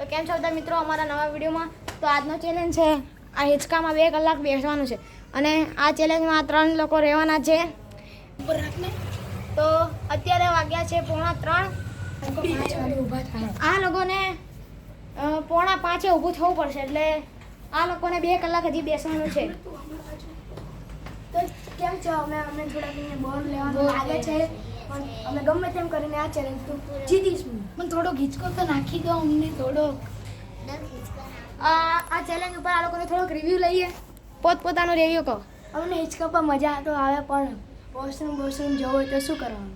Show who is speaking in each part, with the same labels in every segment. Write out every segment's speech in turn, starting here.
Speaker 1: કેમ છો બધા મિત્રો અમારા નવા વિડીયોમાં. તો આજનો ચેલેન્જ છે આ હિંચકામાં 2 કલાક બેસવાનું છે અને આ ચેલેન્જમાં 3 લોકો રહેવાના છે. તો અત્યારે વાગ્યા છે 4:45. આ લોકોને 4:45 ઊભું થવું પડશે એટલે આ લોકોને 2 કલાક હજી બેસવાનું છે.
Speaker 2: તો કેમ છો? અમે થોડાક બોર લેવાનું લાગે છે પણ અમે ગમે તેમ કરીને આ ચેલેન્જ તો જીતીશું.
Speaker 3: પણ થોડો હિંચકો તો નાખી દો અમને થોડો.
Speaker 1: આ ચેલેન્જ ઉપર આ લોકોને થોડોક રિવ્યૂ લઈએ. પોતપોતાનો રિવ્યૂ કહો.
Speaker 2: અમને હિંચકા પર મજા તો આવે પણ વોશરૂમ જવું હોય તો શું કરવાનું?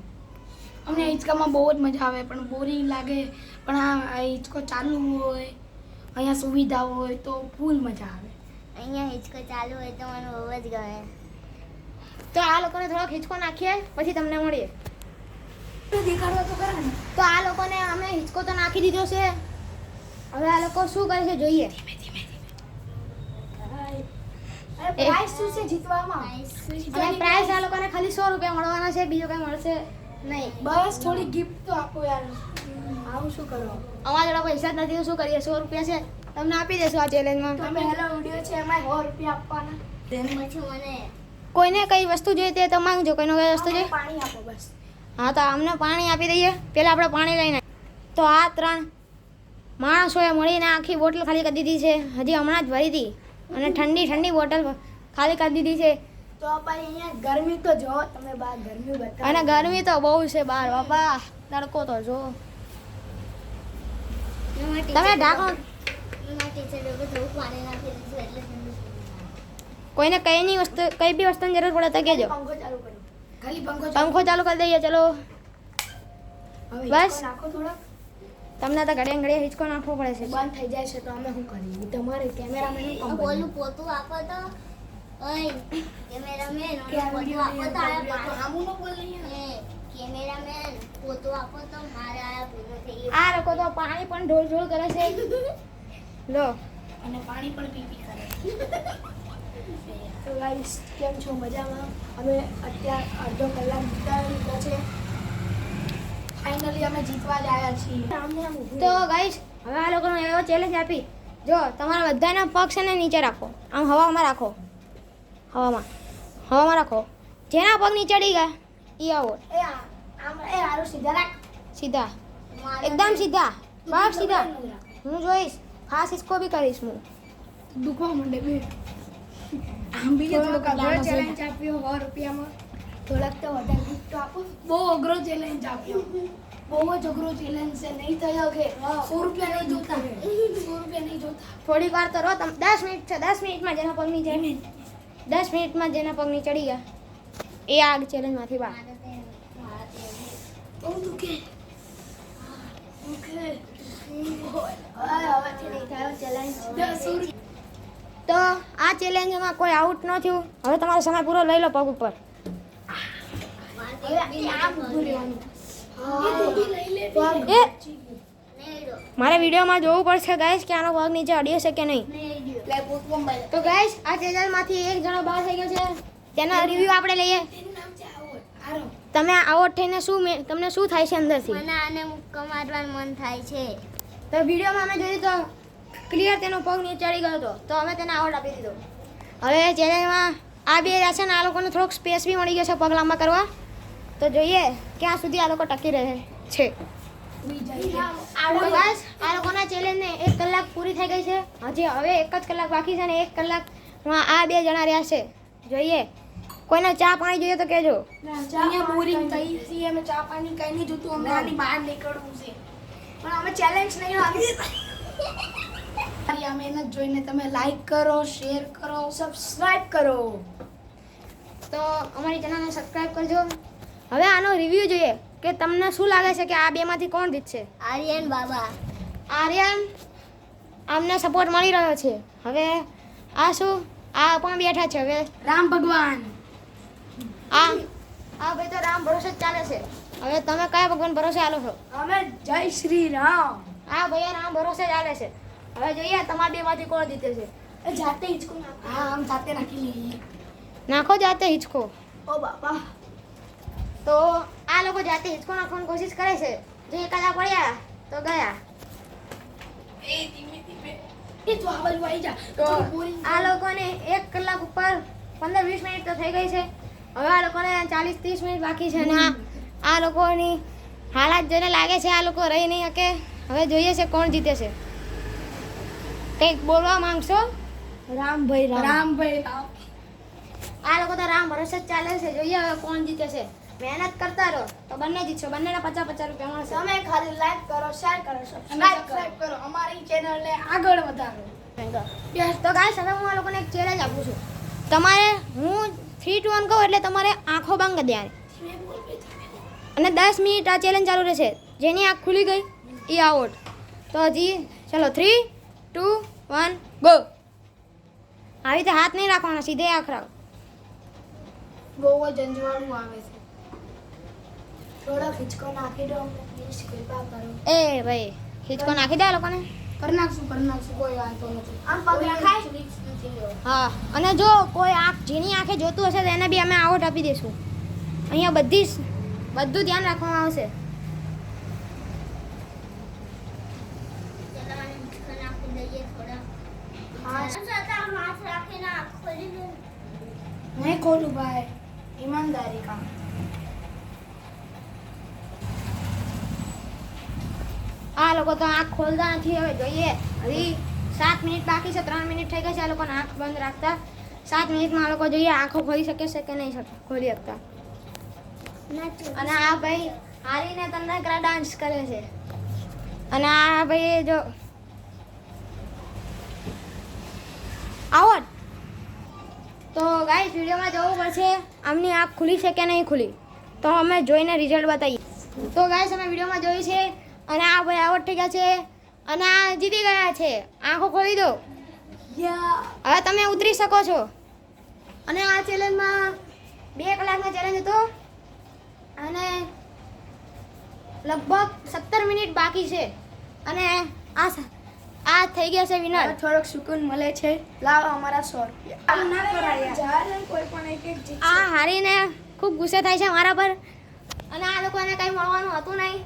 Speaker 3: અમને હિંચકામાં બહુ જ મજા આવે પણ બોરિંગ લાગે. પણ આ હિંચકો ચાલુ હોય, અહીંયા સુવિધા હોય તો ફૂલ મજા આવે.
Speaker 4: અહીંયા હિંચકો ચાલુ હોય તો મને બહુ જ ગમે.
Speaker 1: તો આ લોકોને થોડોક હિંચકો નાખીએ પછી તમને મળીએ.
Speaker 2: દેખાડવા તો કરે ને.
Speaker 1: તો આ લોકોને અમે હિંચકો તો નાખી દીધો છે. હવે આ લોકો શું કરે છે જોઈએ.
Speaker 2: પ્રાઇસ શું છે જીતવામાં?
Speaker 1: અને પ્રાઇસ આ લોકોને ખાલી 100 રૂપિયા મળવાના છે, બીજું કંઈ મળશે નહીં.
Speaker 2: બસ થોડી ગિફ્ટ તો આપો યાર. આવું શું કરો?
Speaker 1: અમારા જોડે પૈસા જ નથી તો શું કરીએ? 100 રૂપિયા છે તમને આપી દેશું આ ચેલેન્જમાં.
Speaker 2: તમે હેલો વિડિયો છે એમાં 100 રૂપિયા આપવાના.
Speaker 4: પછી મને
Speaker 1: કોઈને કઈ વસ્તુ જોઈએ તે તો માંગજો. કોઈને કઈ વસ્તુ જોઈએ
Speaker 2: પાણી આપો બસ.
Speaker 1: હા તો અમને પાણી આપી દઈએ. પહેલાં આપણે પાણી લઈને તો આ 3 માણસોએ મળીને આખી બોટલ ખાલી કરી દીધી છે. હજી હમણાં જ ભરી હતી અને ઠંડી બોટલ ખાલી કરી દીધી છે.
Speaker 2: તો ભાઈ અહીંયા ગરમી તો જો તમે બહાર ગરમી બતાવો.
Speaker 1: અને ગરમી તો બહુ છે બહાર બાપા. તડકો તો જો તમે ઢાંકો.
Speaker 4: ટીચર લોકો થોડું પાણી નાખી દીધું એટલે ઠંડુ.
Speaker 1: કોઈને કઈ બી વસ્તુની જરૂર પડે તો કહેજો.
Speaker 2: પંખો ચાલુ કરો.
Speaker 3: ખાલી પંખો
Speaker 1: પંખો ચાલુ કરી દઈએ. ચલો
Speaker 2: હવે
Speaker 1: બસ.
Speaker 2: હિંચકો નાખો થોડોક.
Speaker 1: તમને તો ઘડિયા હિંચકો નાખવો પડે છે.
Speaker 2: બંધ થઈ જાય છે તો અમે શું કરીએ? તમારે કેમેરામેન નું કામ
Speaker 4: બોલું પોતું આપો તો ઓય કેમેરામેન પોતું આપો તો
Speaker 2: આમું નો બોલ નહીં.
Speaker 4: કેમેરામેન પોતું આપો તો મારે આયા પૂરું થઈ ગયું.
Speaker 1: આ લોકો તો પાણી પણ ઢોળ કરે છે. લો
Speaker 3: અને પાણી પણ પી કરે.
Speaker 2: તો ગાઈસ કેમ છો? મજામાં? અમે અત્યારે અડધો કલાક વિતાવી લીધો છે.
Speaker 3: ફાઇનલી અમે જીતવા જ આવ્યા છીએ.
Speaker 2: આમને આમ ઊભું
Speaker 1: તો ગાઈસ હવે આ લોકોનો એવો ચેલેન્જ આપી. જો તમારા બધાના પગ છે ને નીચે રાખો. આમ હવામાં રાખો. હવામાં રાખો. જેના પગ નીચે ચડી ગયા એ આવો
Speaker 2: એ આમ એ હારું સીધા રાખ.
Speaker 1: સીધા એકદમ સીધા. પગ સીધા. હું જોઈશ. ખાસ હિસ્કો બી કરીશ હું.
Speaker 3: દુખવા માંડે બે. આમ બી થોડોક અઘરો ચેલેન્જ આપ્યો 100 રૂપિયામાં.
Speaker 2: થોડાક તો વધારે gift તો આપો.
Speaker 3: બહુ અઘરો ચેલેન્જ આપ્યો. બહુ જ અઘરો ચેલેન્જ છે. નહીં થયો કે 100 રૂપિયા નહીં જોતા. 100 રૂપિયા નહીં જોતા.
Speaker 1: થોડીક વાર તો રહો. તમે 10 મિનિટ છે. 10 મિનિટમાં જેના પગ નીચે 10 મિનિટમાં જેના પગ નીચે ચડી ગયા એ આ ચેલેન્જમાંથી બહાર.
Speaker 2: બહુ દુખે.
Speaker 3: ઓકે.
Speaker 2: હવેથી નહીં થયો ચેલેન્જ.
Speaker 3: 10 રૂપિયા.
Speaker 1: તો આ ચેલેન્જમાં કોઈ આઉટ ન થયું. હવે તમારો સમય પૂરો લઈ લો પગ ઉપર.
Speaker 2: હવે આમ ઊભું રહેવાનું.
Speaker 1: એ મારે વિડીયોમાં જોવું પડશે ગાઈસ કે આનો પગ નીચે અડ્યો છે કે નહીં.
Speaker 3: લે પોત મોબાઈલ.
Speaker 1: તો ગાઈસ આ ચેલેન્જમાંથી એક જણો બહાર થઈ ગયો છે. તેનો રિવ્યુ આપણે લઈએ.
Speaker 3: તેનું નામ છે આરો.
Speaker 1: તમે આઉટ થઈને તમને શું થાય છે અંદરથી?
Speaker 4: મને આને મુક્કા મારવાનું મન થાય છે.
Speaker 1: તો વિડીયોમાં અમે જોયું તો ક્લિયર તેનો પગ નીચે ચડી ગયો હતો તો અમે તેને આઉટ આપી દીધો. હવે ચેલેન્જમાં આ બે રહ્યા છે ને આ લોકોને થોડોક સ્પેસ બી મળી ગયો છે પગ લાંબા કરવા. તો જોઈએ ક્યાં સુધી આ લોકો ટકી રહે છે. તો ગાઈસ આ લોકોના ચેલેન્જને 1 કલાક પૂરી થઈ ગઈ છે. હજી હવે 1 જ કલાક બાકી છે ને 1 કલાકમાં આ 2 જણા રહ્યા છે. જોઈએ કોઈને ચા પાણી જોઈએ તો કહેજો.
Speaker 3: અહીંયા બોરિંગ થઈ છે. અમે ચા પાણી કઈ નહીં જોતું. અમને આની બહાર નીકળવું છે.
Speaker 2: પણ અમે ચેલેન્જ નહીં આપી.
Speaker 3: આ મહેનત જોઈને તમે લાઈક કરો, શેર કરો,
Speaker 2: સબસ્ક્રાઇબ કરો.
Speaker 1: તો અમારી ચેનલને સબસ્ક્રાઇબ કરજો. હવે આનો રિવ્યૂ જોઈએ કે તમને શું લાગે છે કે આ બેમાંથી કોણ જીતશે.
Speaker 4: આર્યન બાબા
Speaker 1: આર્યન અમને સપોર્ટ મળી રહ્યો છે. હવે આ શું આ પણ બેઠા છે. હવે
Speaker 3: રામ ભગવાન.
Speaker 1: આ ભાઈ તો રામ ભરોસે જ ચાલે છે. હવે તમે કયા ભગવાન ભરોસે ચાલો છો?
Speaker 2: અમે જય શ્રી રામ.
Speaker 1: આ ભાઈ રામ ભરોસે ચાલે છે. હવે જોઈએ તમારા બેમાંથી કોણ જીતે છે.
Speaker 2: એ જાતે હિંચકો નાખો.
Speaker 3: હા આમ સાથે નાખી લઈએ.
Speaker 1: નાખો જાતે હિંચકો.
Speaker 2: ઓ બાપા.
Speaker 1: તો આ લોકો જાતે હિંચકો નાખવાની કોશિશ કરે છે. જો એકાદા પડ્યા તો ગયા.
Speaker 3: 1 મમ્મી તું આ બાજુ આવી જા
Speaker 1: તો
Speaker 3: થોડું boring
Speaker 1: આ લોકોને 1 કલાક ઉપર 15-20 મિનિટ તો થઈ ગઈ છે. હવે આ લોકોને 40-30 મિનિટ બાકી છે અને આ લોકોની હાલત જોઈને લાગે છે આ લોકો રહી નહીં શકે. હવે જોઈએ છે કોણ જીતે છે. કંઈક બોલવા માંગશો?
Speaker 2: રામભાઈ
Speaker 3: રામભાઈ રામ
Speaker 1: આ લોકો તો રામ ભરોસે જ ચાલે છે. જોઈએ હવે કોણ જીતે છે. મહેનત કરતા રહો તો બંને જીતશો. બંનેના 50-50 રૂપિયા મળશે.
Speaker 2: તમે ખાલી લાઈક કરો, શેર કરો,
Speaker 3: અને
Speaker 2: સબસ્ક્રાઇબ
Speaker 3: સબસ્ક્રાઇબ કરો અમારી ચેનલને આગળ વધારો.
Speaker 1: તો ગાઈસ હવે હું આ લોકોને એક ચેલેન્જ આપું છું. તમારે હું 3, 2, 1 કહું એટલે તમારે આંખો બંધ કરી દેવાની અને 10 મિનિટ આ ચેલેન્જ ચાલુ રહેશે. જેની આંખ ખુલી ગઈ એ આઉટ. તો હજી ચલો 3, 2, 1 ગો. આવી રીતે હાથ નહીં રાખવાના, સીધે આંખ રાખો.
Speaker 3: બહુ જ અંજવાળું આવે છે.
Speaker 2: થોડો ખીચકો નાખી દો અમને પ્લીઝ, કૃપા કરો.
Speaker 1: એ ભાઈ ખીચકો નાખી દે આ લોકોને.
Speaker 3: કરી નાખશું કોઈ વાંધો નથી.
Speaker 2: આમ પગ રખાય.
Speaker 1: હા, અને જો કોઈ આંખ જેની આંખે જોતું હશે તો એને બી અમે આઉટ આપી દઈશું. અહીંયા બધું ધ્યાન રાખવામાં આવશે.
Speaker 4: ચલો આને હિંચકો નાખી દઈએ થોડા.
Speaker 2: હા.
Speaker 4: છતાં હાથ રાખીને આંખ ખોલી દે.
Speaker 3: નહીં ખોલું ભાઈ, ઈમાનદારી કામ.
Speaker 1: આ લોકો તો આંખ ખોલતા નથી. હવે જોઈએ, હજી 7 મિનિટ બાકી છે. 3 મિનિટ થઈ ગઈ છે આ લોકોને આંખ બંધ રાખતા. 7 મિનિટમાં આ લોકો જોઈએ આંખો ખોલી શકે છે કે નહીં ખોલી શકતા. અને આ ભાઈ હારીને તનકરા ડાન્સ કરે છે. અને આ ભાઈ જો આવટ. તો ગાઈસ વિડીયોમાં જવું પડશે આમની આંખ ખુલી છે કે નહીં ખુલી, તો અમે જોઈને રિઝલ્ટ બતાવીએ. તો ગાઈસ અમે વિડીયોમાં જોયું છે અને આ ભાઈ આઉટ થઈ ગયા છે અને આ જીતી ગયા છે. આંખો ખોલી દો. હવે તમે ઉતરી શકો છો. અને આ ચેલેન્જમાં 2 કલાકનો ચેલેન્જ હતો અને લગભગ 17 મિનિટ બાકી છે અને આ થઈ ગયા છે વિનર.
Speaker 2: થોડોક સુકૂન મળે છે. લાવો અમારા 100 રૂપિયા.
Speaker 3: આમ ના કરાય યાર. કોઈ પણ એક જીત.
Speaker 1: આ હારીને ખૂબ ગુસ્સે થાય છે મારા પર અને આ લોકોને કંઈ મળવાનું હતું નહીં.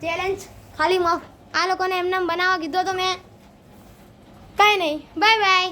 Speaker 1: ચેલેન્જ ખાલી આ લોકોને એમને બનાવવા કીધો તો મેં. કાંઈ નહીં. Bye bye.